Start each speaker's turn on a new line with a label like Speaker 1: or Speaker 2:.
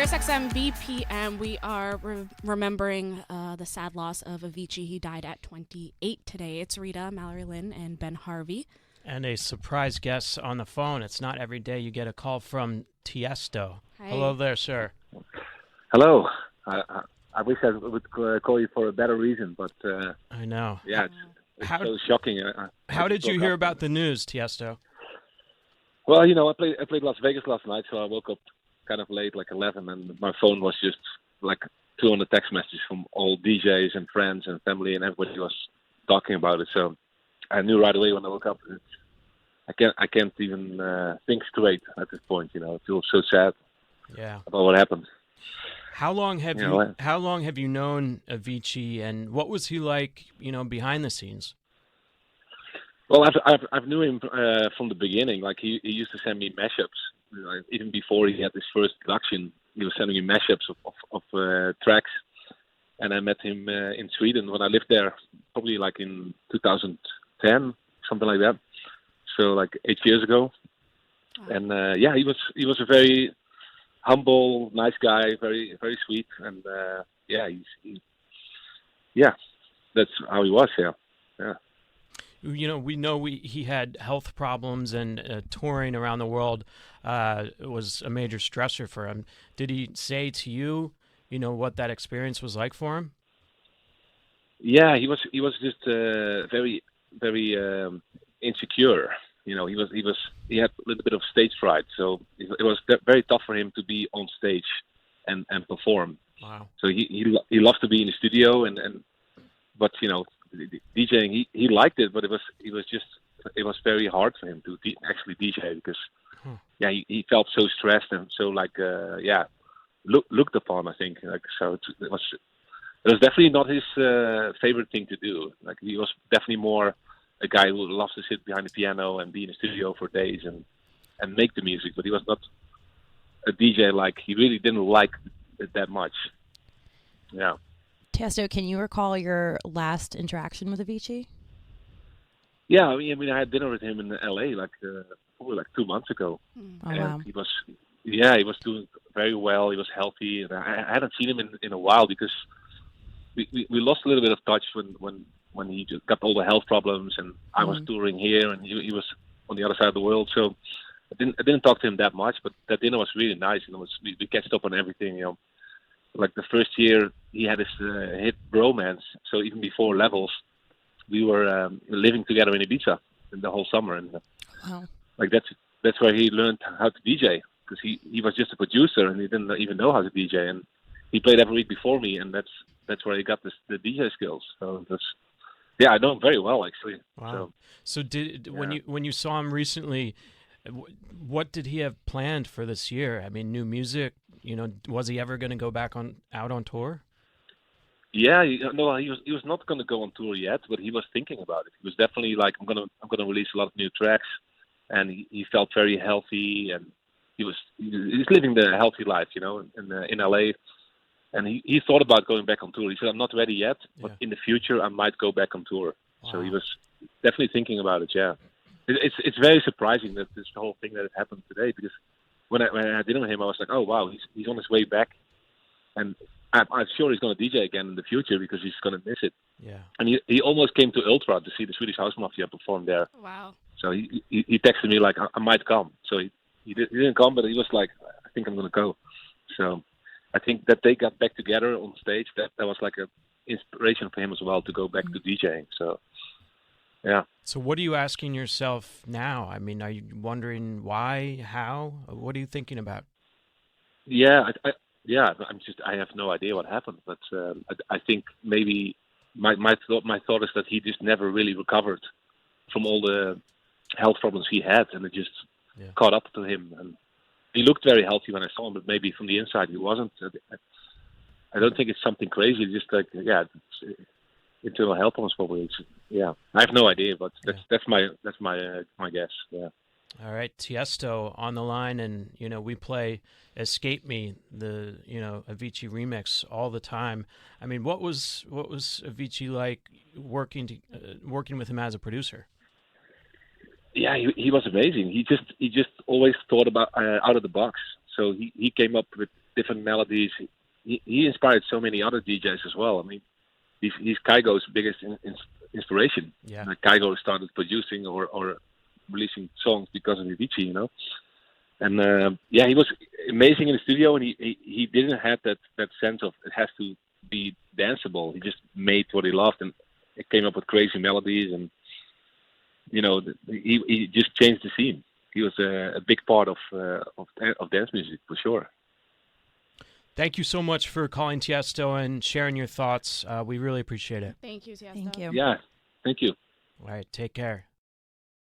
Speaker 1: SiriusXM BPM, we are remembering the sad loss of Avicii. He died at 28 today. It's Rita, Mallory Lynn, and Ben Harvey.
Speaker 2: And a surprise guest on the phone. It's not every day you get a call from Tiesto.
Speaker 1: Hi.
Speaker 2: Hello there, sir.
Speaker 3: Hello. I wish I would call you for a better reason, but
Speaker 2: I know.
Speaker 3: yeah, it's so shocking.
Speaker 2: How did you hear about the news, Tiesto?
Speaker 3: Well, I played Las Vegas last night, so I woke up kind of late, like 11, and my phone was just like 200 text messages from all DJs and friends and family, and everybody was talking about it. So I knew right away when I woke up. I can't even think straight at this point. I feel so sad about what happened.
Speaker 2: How long have you known Avicii, and what was he like, behind the scenes?
Speaker 3: Well, I've knew him from the beginning. Like he used to send me mashups. Even before he had his first production, he was sending me mashups of tracks. And I met him in Sweden when I lived there, probably like in 2010, something like that. So like 8 years ago. And he was a very humble, nice guy, very very sweet, and that's how he was. Yeah.
Speaker 2: We know he had health problems, and touring around the world was a major stressor for him. Did he say to you, what that experience was like for him?
Speaker 3: Yeah, he was just very very insecure. He had a little bit of stage fright, so it was very tough for him to be on stage and perform.
Speaker 2: Wow.
Speaker 3: So he loved to be in the studio but DJing he liked it, but it was very hard for him to actually DJ because he felt so stressed and so looked upon, I think, so it was definitely not his favorite thing to do. Like he was definitely more a guy who loves to sit behind the piano and be in the studio for days and make the music, but he was not a DJ. Like he really didn't like it that much. Yeah.
Speaker 4: Tiesto, can you recall your last interaction with Avicii?
Speaker 3: Yeah, I mean, I had dinner with him in LA probably 2 months ago,
Speaker 4: Oh,
Speaker 3: and
Speaker 4: wow.
Speaker 3: he was doing very well. He was healthy, and I hadn't seen him in a while because we lost a little bit of touch when he just got all the health problems, and I was touring here, and he was on the other side of the world. So I didn't talk to him that much, but that dinner was really nice, and we catched up on everything. Like the first year he had his hit Bromance, so even before Levels, we were living together in Ibiza in the whole summer, and
Speaker 4: Wow.
Speaker 3: like that's where he learned how to DJ, because he was just a producer and he didn't even know how to DJ, and he played every week before me, and that's where he got the DJ skills. So I know him very well, actually.
Speaker 2: Wow. So when you saw him recently, what did he have planned for this year? I mean, new music. Was he ever going to go back out on tour?
Speaker 3: Yeah, he was not going to go on tour yet, but he was thinking about it. He was definitely like, I'm gonna release a lot of new tracks, and he felt very healthy, and he's living the healthy life, in LA. And he thought about going back on tour. He said, I'm not ready yet, but in the future I might go back on tour. Wow. So he was definitely thinking about it, yeah. It's very surprising that this whole thing that happened today, because when I had dinner with him, I was like, oh, wow, he's on his way back. And I'm sure he's going to DJ again in the future because he's going to miss it.
Speaker 2: Yeah.
Speaker 3: And he almost came to Ultra to see the Swedish House Mafia perform there.
Speaker 1: Wow.
Speaker 3: So he texted me like, I might come. So he didn't come, but he was like, I think I'm going to go. So I think that they got back together on stage. That was like an inspiration for him as well to go back to DJing. So, yeah.
Speaker 2: So what are you asking yourself now? I mean, are you wondering why, how? What are you thinking about?
Speaker 3: Yeah, I have no idea what happened, but I think maybe my thought is that he just never really recovered from all the health problems he had, and it just caught up to him. And he looked very healthy when I saw him, but maybe from the inside he wasn't. I don't think it's something crazy. It's just like it's internal health problems probably. I have no idea, but that's my guess. Yeah.
Speaker 2: All right, Tiesto on the line, and we play "Escape Me," the Avicii remix all the time. I mean, what was Avicii like working with him as a producer? Yeah,
Speaker 3: he was amazing. He just always thought about out of the box. So he came up with different melodies. He inspired so many other DJs as well. I mean, he's Kygo's biggest inspiration.
Speaker 2: Yeah.
Speaker 3: Kygo started producing or releasing songs because of Avicii, you know. And he was amazing in the studio, and he didn't have that sense of it has to be danceable. He just made what he loved, and it came up with crazy melodies, and you know, he just changed the scene. He was a big part of dance music for sure.
Speaker 2: Thank you so much for calling Tiesto and sharing your thoughts. We really appreciate it.
Speaker 1: Thank you, Tiesto.
Speaker 4: Thank you.
Speaker 3: Yeah, thank you.
Speaker 2: All right, take care.